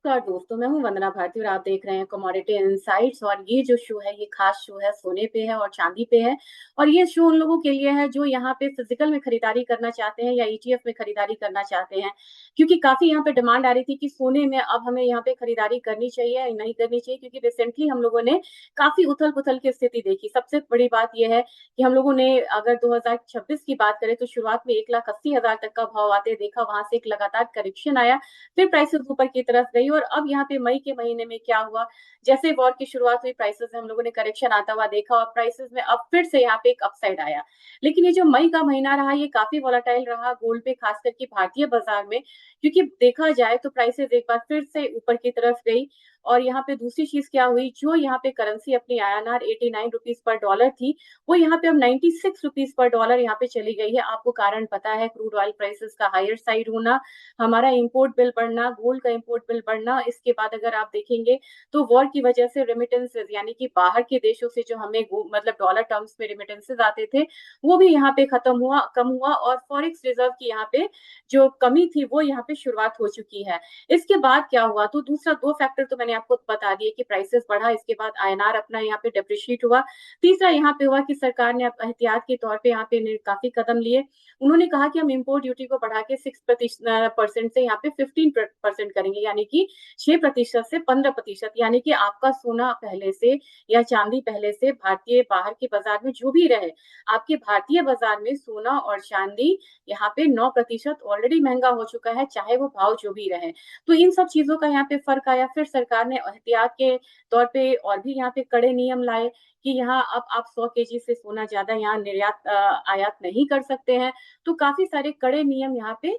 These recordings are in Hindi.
नमस्कार दोस्तों, मैं हूं वंदना भारती और आप देख रहे हैं कमोडिटी इनसाइट्स। और ये जो शो है, ये खास शो है, सोने पे है और चांदी पे है। और ये शो उन लोगों के लिए है जो यहाँ पे फिजिकल में खरीदारी करना चाहते हैं या ईटीएफ में खरीदारी करना चाहते हैं। क्योंकि काफी यहाँ पे डिमांड आ रही थी कि सोने में अब हमें यहाँ पे खरीदारी करनी चाहिए या नहीं करनी चाहिए, क्योंकि रिसेंटली हम लोगों ने काफी उथल पुथल की स्थिति देखी। सबसे बड़ी बात यह है कि हम लोगों ने अगर 2026 की बात करें तो शुरुआत में 1,80,000 तक का भाव आते देखा, वहां से एक लगातार करेक्शन आया, फिर प्राइसेस ऊपर की तरफ गई। और अब यहाँ पे मई के महीने में क्या हुआ, जैसे वॉर की शुरुआत हुई, प्राइसेस में हम लोगों ने करेक्शन आता हुआ देखा और प्राइसेस में अब फिर से यहाँ पे एक अपसाइड आया। लेकिन ये जो मई का महीना रहा, ये काफी वॉलेटाइल रहा गोल्ड पे, खास करके भारतीय बाजार में, क्योंकि देखा जाए तो प्राइसेस एक बार फिर से ऊपर की तरफ गई। और यहाँ पे दूसरी चीज क्या हुई, जो यहाँ पे करेंसी अपनी आईएनआर 89 रुपीज पर डॉलर थी, वो यहाँ पे अब 96 रुपीज पर डॉलर यहाँ पे चली गई है। आपको कारण पता है, क्रूड ऑयल प्राइसेस का हायर साइड होना, हमारा इंपोर्ट बिल बढ़ना, गोल्ड का इंपोर्ट बिल बढ़ना। इसके बाद अगर आप देखेंगे तो वॉर की वजह से रेमिटेंसेस, यानी कि बाहर के देशों से जो हमें मतलब डॉलर टर्म्स में रेमिटेंसेस आते थे, वो भी यहाँ पे खत्म हुआ, कम हुआ। और फॉरेक्स रिजर्व की यहाँ पे जो कमी थी वो यहाँ पे शुरुआत हो चुकी है। इसके बाद क्या हुआ, तो दूसरा दो फैक्टर तो मैंने आपको बता दिए कि प्राइसेस बढ़ा, इसके बाद आईएनआर अपना यहाँ पे डेप्रिशिएट हुआ। तीसरा यहाँ पे हुआ कि सरकार ने एहतियात के तौर पे यहाँ पे काफी कदम लिए। उन्होंने कहा कि हम इंपोर्ट ड्यूटी को बढ़ा के 6% से यहाँ पे 15% करेंगे, यानी कि 6% से 15%। यानी कि आपका सोना पहले से या चांदी पहले से भारतीय बाहर के बाजार में जो भी रहे, आपके भारतीय बाजार में सोना और चांदी यहाँ पे 9% ऑलरेडी महंगा हो चुका है, चाहे वो भाव जो भी रहे। तो इन सब चीजों का यहाँ पे फर्क आया। फिर सरकार ने एहतियात के तौर पे और भी यहाँ पे कड़े नियम लाए कि यहाँ अब आप 100 केजी से सोना ज्यादा यहाँ निर्यात आयात नहीं कर सकते हैं। तो काफी सारे कड़े नियम यहाँ पे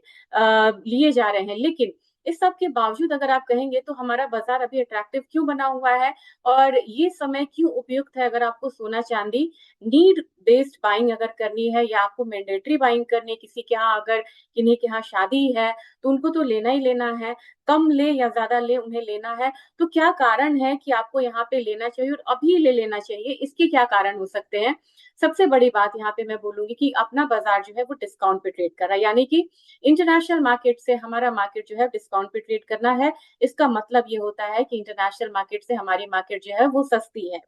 लिए जा रहे हैं। लेकिन इस सब के बावजूद अगर आप कहेंगे तो हमारा बाजार अभी अट्रैक्टिव क्यों बना हुआ है और ये समय क्यों उपयुक्त है, अगर आपको सोना चांदी नीड बेस्ड बाइंग अगर करनी है या आपको मैंडेटरी बाइंग करनी है, किसी के यहाँ अगर किन्हीं के यहाँ शादी है तो उनको तो लेना ही लेना है, कम ले या ज्यादा ले उन्हें लेना है। तो क्या कारण है कि आपको यहाँ पे लेना चाहिए और अभी ले लेना चाहिए, इसके क्या कारण हो सकते हैं? सबसे बड़ी बात यहाँ पे मैं बोलूंगी कि अपना बाजार जो है वो डिस्काउंट पे ट्रेड कर रहा है, यानी कि इंटरनेशनल मार्केट से हमारा मार्केट जो है डिस्काउंट पे ट्रेड करना है। इसका मतलब ये होता है कि इंटरनेशनल मार्केट से हमारी मार्केट जो है वो सस्ती है।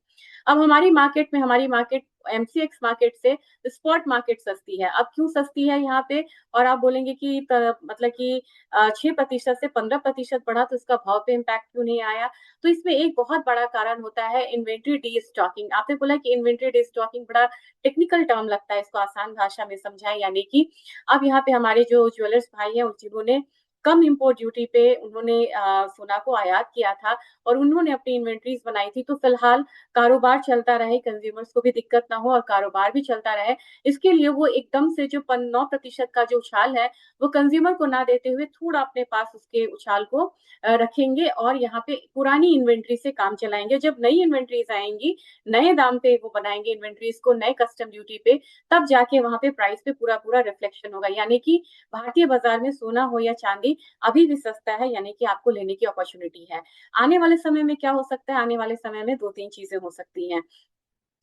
अब हमारी मार्केट एमसीएक्स मार्केट से स्पॉट मार्केट सस्ती है। अब क्यों सस्ती है यहाँ पे? और आप बोलेंगे कि मतलब कि 6% से 15% बढ़ा तो इसका भाव पे इम्पैक्ट क्यों नहीं आया? तो इसमें एक बहुत बड़ा कारण होता है इन्वेंट्री डी स्टॉकिंग। आपने बोला कि इन्वेंट्री डी स्टॉकिंग बड़ा टेक्निकल टर्म लगता है, इसको आसान भाषा में समझाएं। यानी कि अब यहाँ पे हमारे जो ज्वेलर्स भाई हैं जिन्होंने कम इंपोर्ट ड्यूटी पे उन्होंने सोना को आयात किया था और उन्होंने अपनी इन्वेंट्रीज बनाई थी, तो फिलहाल कारोबार चलता रहे, कंज्यूमर्स को भी दिक्कत ना हो और कारोबार भी चलता रहे, इसके लिए वो एकदम से जो 9% का जो उछाल है वो कंज्यूमर को ना देते हुए थोड़ा अपने पास उसके उछाल को रखेंगे और यहाँ पे पुरानी इन्वेंट्री से काम चलाएंगे। जब नई इन्वेंट्रीज आएंगी, नए दाम पे वो बनाएंगे इन्वेंट्रीज को, नए कस्टम ड्यूटी पे, तब जाके वहां पे प्राइस पे पूरा पूरा रिफ्लेक्शन होगा। यानी कि भारतीय बाजार में सोना हो या चांदी अभी भी सस्ता है, यानी कि आपको लेने की अपॉर्चुनिटी है। आने वाले समय में क्या हो सकता है? आने वाले समय में दो तीन चीजें हो सकती हैं।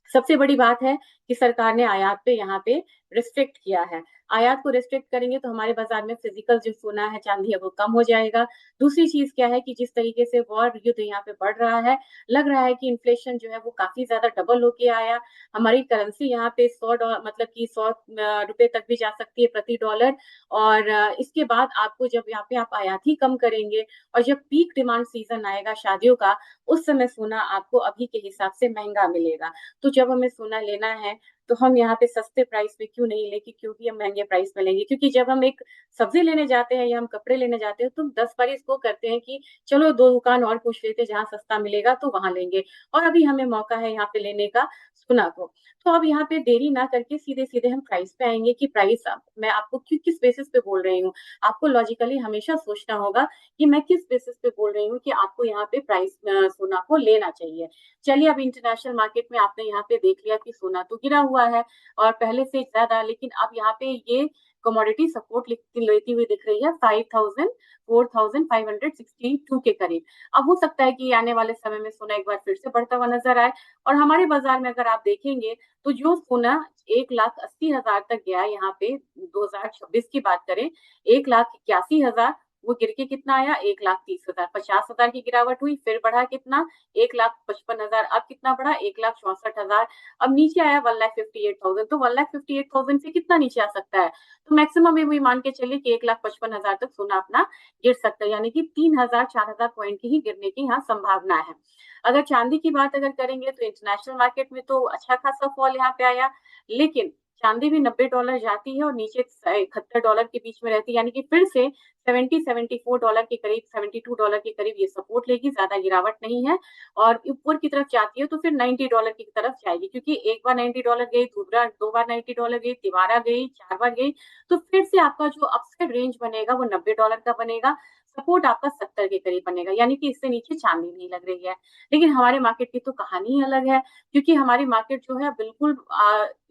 सबसे बड़ी बात है कि सरकार ने आयात पे यहाँ पे रिस्ट्रिक्ट किया है। आयात को रिस्ट्रिक्ट करेंगे तो हमारे बाजार में फिजिकल जो सोना है चांदी है वो कम हो जाएगा। दूसरी चीज क्या है कि जिस तरीके से वॉर युद्ध यहाँ पे बढ़ रहा है, लग रहा है कि इन्फ्लेशन जो है वो काफी ज्यादा डबल होके आया। हमारी करेंसी यहाँ पे 100 मतलब कि 100 रुपए तक भी जा सकती है प्रति डॉलर। और इसके बाद आपको जब यहाँ पे आप आयात ही कम करेंगे और जब पीक डिमांड सीजन आएगा शादियों का, उस समय सोना आपको अभी के हिसाब से महंगा मिलेगा। तो जब हमें सोना लेना है तो हम यहाँ पे सस्ते प्राइस पे क्यों नहीं लेंगे, क्योंकि हम महंगे प्राइस में लेंगे? क्योंकि जब हम एक सब्जी लेने जाते हैं या हम कपड़े लेने जाते हैं तो हम 10 बार इसको करते हैं कि चलो दो दुकान और पूछ लेते हैं, जहाँ सस्ता मिलेगा तो वहां लेंगे। और अभी हमें मौका है यहाँ पे लेने का सोना को। तो अब यहाँ पे देरी ना करके सीधे सीधे हम प्राइस पे आएंगे कि प्राइस मैं आपको किस बेसिस पे बोल रही हूँ। आपको लॉजिकली हमेशा सोचना होगा कि मैं किस बेसिस पे बोल रही हूँ कि आपको यहाँ पे प्राइस सोना को लेना चाहिए। चलिए, अब इंटरनेशनल मार्केट में आपने यहाँ पे देख लिया कि सोना तो गिरा हुआ है और पहले से ज्यादा, लेकिन अब यहाँ पे ये कमोडिटी सपोर्ट लेती हुई दिख रही है 4562 के करीब। अब हो सकता है कि आने वाले समय में सोना एक बार फिर से बढ़ता हुआ नजर आए। और हमारे बाजार में अगर आप देखेंगे तो जो सोना 1,80,000 तक गया यहाँ पे, 2026 की बात करें, 1,81,000, वो गिर के कितना आया, 1,30,000, 50,000 की गिरावट हुई, फिर बढ़ा कितना, 1,55,000, अब कितना बढ़ा, 1,64,000, अब नीचे आया 1,58,000। तो 1,58,000 से कितना नीचे आ सकता है, तो मैक्सिमम भी मान के चलिए कि 1,55,000 तक सोना अपना गिर सकता है, यानी कि 3,000 4,000 पॉइंट की ही गिरने की यहाँ संभावना है। अगर चांदी की बात अगर करेंगे तो इंटरनेशनल मार्केट में तो अच्छा खासा फॉल यहाँ पे आया, लेकिन चांदी भी $90 जाती है और नीचे $71 के बीच में रहती है, यानी कि फिर से $74 के करीब, $72 के करीब ये सपोर्ट लेगी, ज्यादा गिरावट नहीं है। और ऊपर की तरफ जाती है तो फिर $90 की तरफ जाएगी, क्योंकि एक बार $90 गई, दो बार $90 गई, तिबारा गई, 4 बार गई, तो फिर से आपका जो अपसाइड रेंज बनेगा वो $90 का बनेगा, सपोर्ट आपका 70 के करीब बनेगा, यानी कि इससे नीचे चांदी नहीं लग रही है। लेकिन हमारे मार्केट की तो कहानी अलग है, क्योंकि हमारी मार्केट जो है बिल्कुल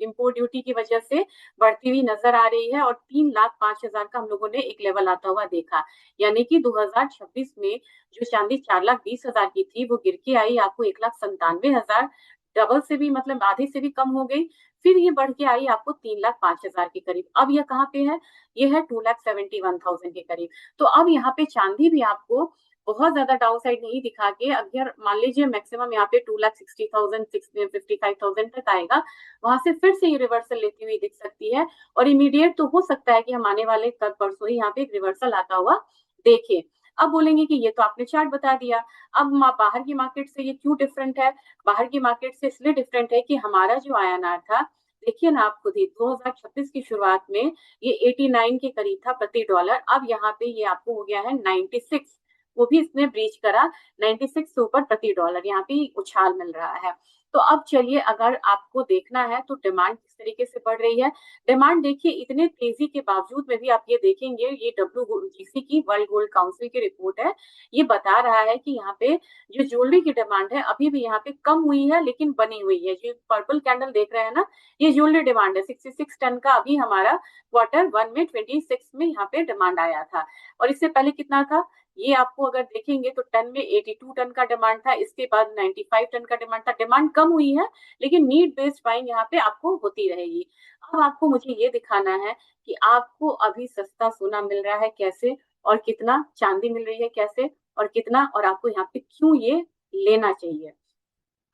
इम्पोर्ट ड्यूटी की वजह से बढ़ती हुई नजर आ रही है, और 3,05,000 का हम लोगों ने एक लेवल आता हुआ देखा, यानी कि 2026 में जो चांदी 4,20,000 की थी वो गिर के आई आपको 1,97,000, डबल से भी मतलब आधे से भी कम हो गई, फिर ये बढ़ के आई आपको 3,05,000 के करीब। अब ये कहाँ पे है, ये है 2,71,000 के करीब। तो अब यहाँ पे चांदी भी आपको बहुत ज्यादा डाउन साइड नहीं दिखा के, अगर मान लीजिए मैक्सिमम यहाँ पे 2,60,000 55,000 तक आएगा, वहां से फिर से ये रिवर्सल लेती हुई दिख सकती है, और इमीडिएट तो हो सकता है कि हम आने वाले कल परसों ही यहाँ पे एक रिवर्सल आता हुआ देखें। अब बोलेंगे कि ये तो आपने चार्ट बता दिया, अब बाहर की मार्केट से ये क्यों डिफरेंट है, बाहर की मार्केट से इसलिए डिफरेंट है कि हमारा जो आईएनआर था, देखिए ना आप खुद ही, 2026 की शुरुआत में ये 89 के करीब था प्रति डॉलर, अब यहाँ पे ये आपको हो गया है 96, वो भी इसने ब्रीच करा, 96 से ऊपर प्रति डॉलर यहाँ पे उछाल मिल रहा है। तो अब चलिए, अगर आपको देखना है तो डिमांड किस तरीके से बढ़ रही है, डिमांड देखिए इतने तेजी के बावजूद में भी आप ये देखेंगे, ये WGC की, वर्ल्ड गोल्ड काउंसिल की रिपोर्ट है, ये बता रहा है कि यहाँ पे जो ज्वेलरी की डिमांड है अभी भी यहाँ पे कम हुई है, लेकिन बनी हुई है। जो पर्पल कैंडल देख रहे हैं ना, ये ज्वेलरी डिमांड है, 66 टन का अभी हमारा Q1 में 26 में यहाँ पे डिमांड आया था, और इससे पहले कितना था, ये आपको अगर देखेंगे तो टन में 82 टन का डिमांड था, इसके बाद 95 टन का डिमांड था। डिमांड कम हुई है, लेकिन नीड बेस्ड बाइंग यहाँ पे आपको होती रहेगी। अब आपको मुझे ये दिखाना है कि आपको अभी सस्ता सोना मिल रहा है कैसे, और कितना चांदी मिल रही है कैसे, और कितना, और आपको यहाँ पे क्यों ये लेना चाहिए।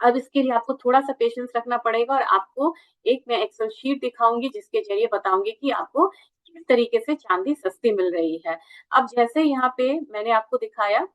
अब इसके लिए आपको थोड़ा सा पेशेंस रखना पड़ेगा, और आपको एक मैं एक्सेल शीट दिखाऊंगी जिसके जरिए बताऊंगी कि आपको किस तरीके से चांदी सस्ती मिल रही है। अब जैसे यहाँ पे मैंने आपको दिखाया,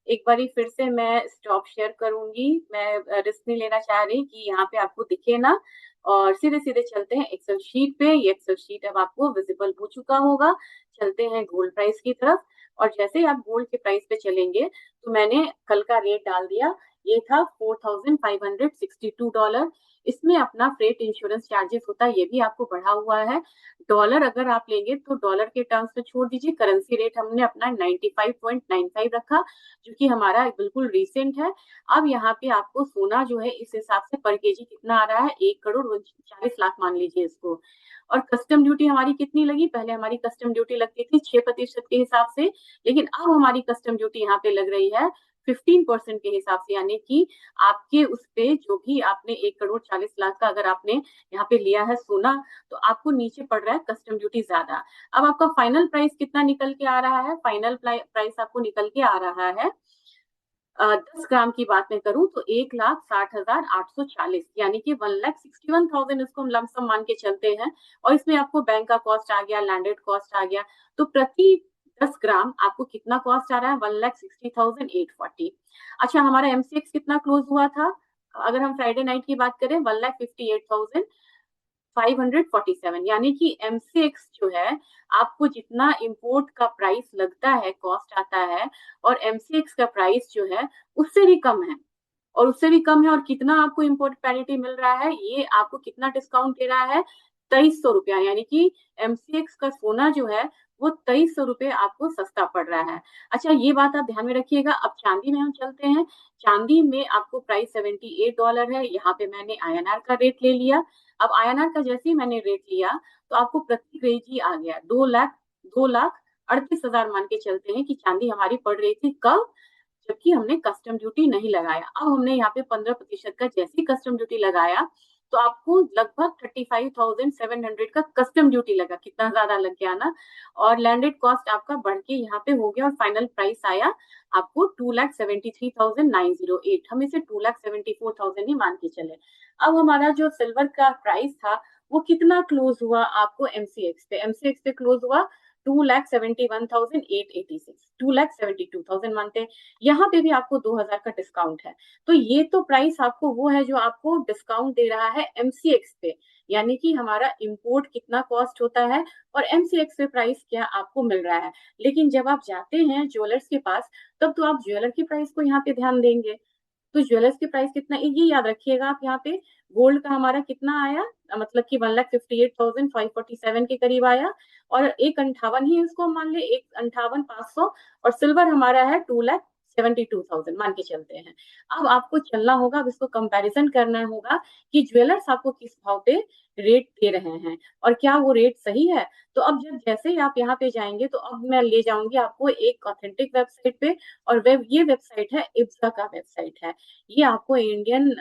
एक बारी फिर से मैं स्टॉप शेयर करूंगी, मैं रिस्क नहीं लेना चाह रही कि यहाँ पे आपको दिखे ना, और सीधे सीधे चलते हैं एक्सेल शीट पे। ये एक्सेल शीट अब आपको विजिबल हो चुका होगा। चलते हैं गोल्ड प्राइस की तरफ, और जैसे ही आप गोल्ड के प्राइस पे चलेंगे तो मैंने कल का रेट डाल दिया, ये था $4,562। इसमें अपना फ्रेट इंश्योरेंस चार्जेस होता है, ये भी आपको बढ़ा हुआ है। डॉलर अगर आप लेंगे तो डॉलर के टर्म्स में छोड़ दीजिए, करेंसी रेट हमने अपना 95.95 रखा, जो कि हमारा बिल्कुल रिसेंट है। अब यहाँ पे आपको सोना जो है इस हिसाब से पर केजी कितना आ रहा है, 1,40,40,00,000 मान लीजिए इसको। और कस्टम ड्यूटी हमारी कितनी लगी, पहले हमारी कस्टम ड्यूटी लगती थी 6% के हिसाब से, लेकिन अब हमारी कस्टम ड्यूटी यहाँ पे लग रही है 15% के हिसाब से, यानी कि आपके उस पे जो भी आपने 1,40,40,00,000 का अगर आपने यहाँ पे लिया है सोना, तो आपको नीचे पड़ रहा है कस्टम ड्यूटी ज्यादा। अब आपका फाइनल प्राइस कितना निकल के आ रहा है, फाइनल प्राइस आपको निकल के आ रहा है 10 ग्राम की बात मैं करूं तो 1,60,840, यानी कि 1,61,000 इसको हम लमसम मान के चलते हैं, और इसमें आपको बैंक का कॉस्ट आ गया, लैंडेड कॉस्ट आ गया, तो प्रति 10 ग्राम आपको कितना कॉस्ट आ रहा है, 1,60,840। अच्छा, हमारा MCX कितना क्लोज हुआ था, अगर हम फ्राइडे नाइट की बात करें, 1,58,547, यानी कि MCX जो है, आपको जितना इंपोर्ट का प्राइस लगता है, कॉस्ट आता है, और MCX का प्राइस जो है उससे भी कम है, और उससे भी कम है, और कितना आपको इंपोर्ट पैरिटी मिल रहा है, ये आपको कितना डिस्काउंट दे रहा है, 2,300 रुपया, यानी कि MCX का सोना जो है वो 2,300 रुपये आपको सस्ता पड़ रहा है। अच्छा, ये बात आप ध्यान में रखिएगा। अब चांदी में हम चलते हैं, चांदी में आपको प्राइस $78 है, यहाँ पे मैंने INR का रेट ले लिया। अब INR का जैसे ही मैंने रेट लिया तो आपको प्रति केजी आ गया 2,38,000 मान के चलते हैं कि चांदी हमारी पड़ रही थी, कब, जबकि हमने कस्टम ड्यूटी नहीं लगाया। अब हमने यहाँ पे 15% का जैसे ही कस्टम ड्यूटी लगाया तो आपको लगभग 35,700 का कस्टम ड्यूटी लगा, कितना ज्यादा लग गया ना। और लैंडेड कॉस्ट आपका बढ़ के यहाँ पे हो गया, और फाइनल प्राइस आया आपको 2,73,908। हम इसे 2,74,000 ही मान के चले। अब हमारा जो सिल्वर का प्राइस था वो कितना क्लोज हुआ आपको एमसीएक्स पे? एमसीएक्स पे क्लोज हुआ 2,71,886, 2,72,000 मानते हैं। यहाँ पे भी आपको 2,000 का डिस्काउंट है। तो ये तो प्राइस आपको वो है जो आपको डिस्काउंट दे रहा है एमसीएक्स पे, यानी कि हमारा इंपोर्ट कितना कॉस्ट होता है और एमसीएक्स पे प्राइस क्या आपको मिल रहा है। लेकिन जब आप जाते हैं ज्वेलर्स के पास, तब तो आप ज्वेलर की प्राइस को यहाँ पे ध्यान देंगे। तो ज्वेलर्स की प्राइस कितना, ये याद रखिएगा आप यहाँ पे। गोल्ड का हमारा कितना आया, मतलब कि 1,58,547 के करीब आया, और 1,58,000 ही इसको मान ले, 1,58,500। और सिल्वर हमारा है 2,72,000 मान के चलते हैं। अब आपको चलना होगा, अब इसको कंपैरिजन करना होगा कि ज्वेलर्स आपको किस भाव पे रेट दे रहे हैं और क्या वो रेट सही है। तो अब जब जैसे ही आप यहाँ पे जाएंगे, तो अब मैं ले जाऊंगी आपको एक ऑथेंटिक वेबसाइट पे, और ये वेबसाइट है इब्जा का वेबसाइट है। ये आपको इंडियन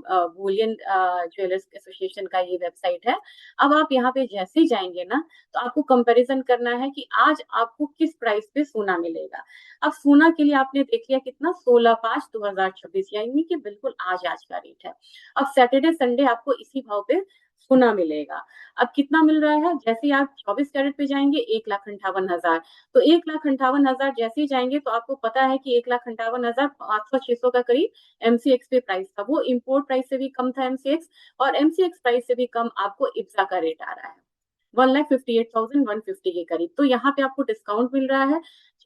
बुलियन ज्वेलर्स एसोसिएशन का ये वेबसाइट है। अब आप यहाँ पे जैसे ही जाएंगे ना, तो आपको कंपैरिजन करना है कि आज आपको किस प्राइस पे सोना मिलेगा। अब सोना के लिए आपने देख लिया कितना, 16/5/2026, यानी कि बिल्कुल आज आज का रेट है। अब सैटरडे संडे आपको इसी भाव पे सोना मिलेगा। अब कितना मिल रहा है, जैसे ही आप 24 कैरेट पे जाएंगे 1,58,000। तो 1,58,000 जैसे ही जाएंगे, तो आपको पता है कि 1,58,500-600 का करीब एमसीएक्स पे प्राइस था। वो इम्पोर्ट प्राइस से भी कम था एमसीएक्स, और एमसीएक्स प्राइस से भी कम आपको इब्जा का रेट आ रहा है 1,58,150 के करीब। तो यहाँ पे आपको डिस्काउंट मिल रहा है।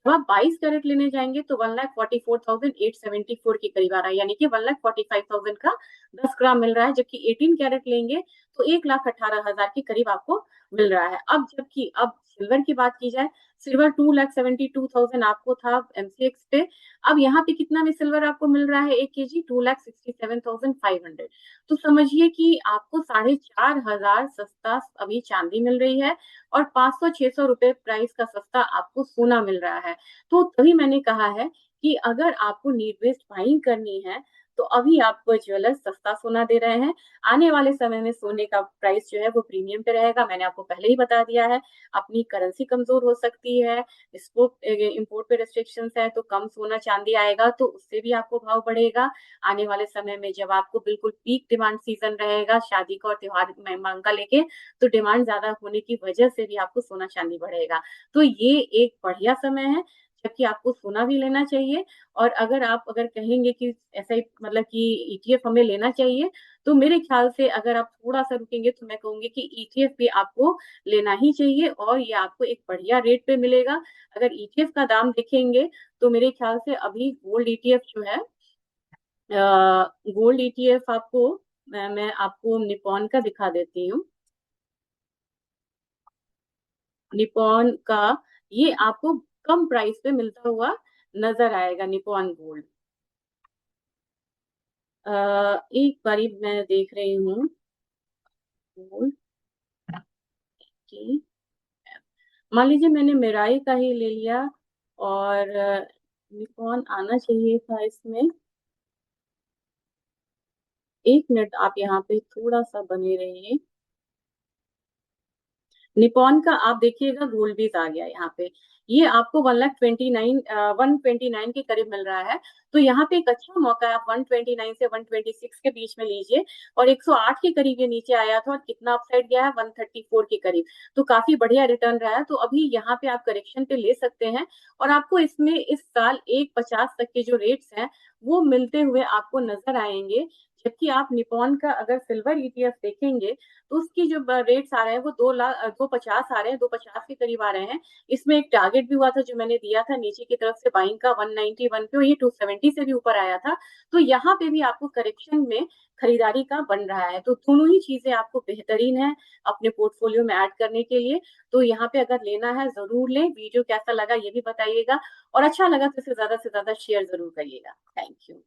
जब आप 22 कैरेट लेने जाएंगे तो 1,44,874 के करीब आ रहा है, यानी कि 1,45,000 का 10 ग्राम मिल रहा है। जबकि 18 कैरेट लेंगे तो 1,18,000 के करीब आपको मिल रहा है। अब जबकि अब सिल्वर की बात की जाए, सिल्वर 2,72,000 आपको था एमसीएक्स पे। अब यहाँ पे कितना में सिल्वर आपको मिल रहा है 1 केजी, 2,67,500। तो समझिए कि आपको 4,500 सस्ता अभी चांदी मिल रही है, और 500-600 रुपए प्राइस का सस्ता आपको सोना मिल रहा है। तो तभी मैंने कहा है कि अगर आपको नीड बेस्ड बाइंग करनी है, तो अभी आपको ज्वेलर्स सस्ता सोना दे रहे हैं। आने वाले समय में सोने का प्राइस जो है वो प्रीमियम पे रहेगा, मैंने आपको पहले ही बता दिया है। अपनी करेंसी कमजोर हो सकती है, एक्सपोर्ट इंपोर्ट पे रेस्ट्रिक्शंस है, तो कम सोना चांदी आएगा, तो उससे भी आपको भाव बढ़ेगा। आने वाले समय में जब आपको बिल्कुल पीक डिमांड सीजन रहेगा शादी का और त्योहार में मांग का लेके, तो डिमांड ज्यादा होने की वजह से भी आपको सोना चांदी बढ़ेगा। तो ये एक बढ़िया समय है जबकि आपको सोना भी लेना चाहिए। और अगर कहेंगे कि ऐसा ही मतलब कि ईटीएफ हमें लेना चाहिए, तो मेरे ख्याल से अगर आप थोड़ा सा रुकेंगे तो मैं कहूंगी कि ईटीएफ भी आपको लेना ही चाहिए, और ये आपको एक बढ़िया रेट पे मिलेगा। अगर ईटीएफ का दाम देखेंगे तो मेरे ख्याल से अभी गोल्ड ईटीएफ जो है, गोल्ड ईटीएफ आपको मैं आपको निपॉन का दिखा देती हूँ। निपॉन का ये आपको कम प्राइस पे मिलता हुआ नजर आएगा, निपॉन गोल्ड। एक बारी मैं देख रही हूँ गोल्ड की। मान लीजिए मैंने मेराई का ही ले लिया, और निपॉन आना चाहिए था इसमें। एक मिनट आप यहाँ पे थोड़ा सा बने रहिए। निपॉन का आप देखिएगा गोल्ड बीज आ गया यहाँ पे। ये आपको 1,29,129 के करीब मिल रहा है। तो यहाँ पे एक अच्छा मौका है, आप 129 से 126 के बीच में लीजिए। और 108 के करीब ये नीचे आया था, और कितना अपसाइड गया है 134 के करीब। तो काफी बढ़िया रिटर्न रहा है। तो अभी यहाँ पे आप करेक्शन पे ले सकते हैं, और आपको इसमें इस साल 1,50 तक के जो रेट्स हैं वो मिलते हुए आपको नजर आएंगे। जबकि आप निपॉन का अगर सिल्वर ईटीएफ देखेंगे, तो उसकी जो रेट्स आ रहे हैं वो 2,50 आ रहे हैं, 2,50 के करीब आ रहे हैं। इसमें एक टारगेट भी हुआ था जो मैंने दिया था नीचे की तरफ से बाइंग का 191 पे, ये 270 से भी ऊपर आया था। तो यहाँ पे भी आपको करेक्शन में खरीदारी का बन रहा है। तो दोनों ही चीजें आपको बेहतरीन है अपने पोर्टफोलियो में ऐड करने के लिए। तो यहाँ पे अगर लेना है जरूर लें। वीडियो कैसा लगा ये भी बताइएगा, और अच्छा लगा तो इसे ज्यादा से ज्यादा शेयर जरूर करिएगा। Thank you.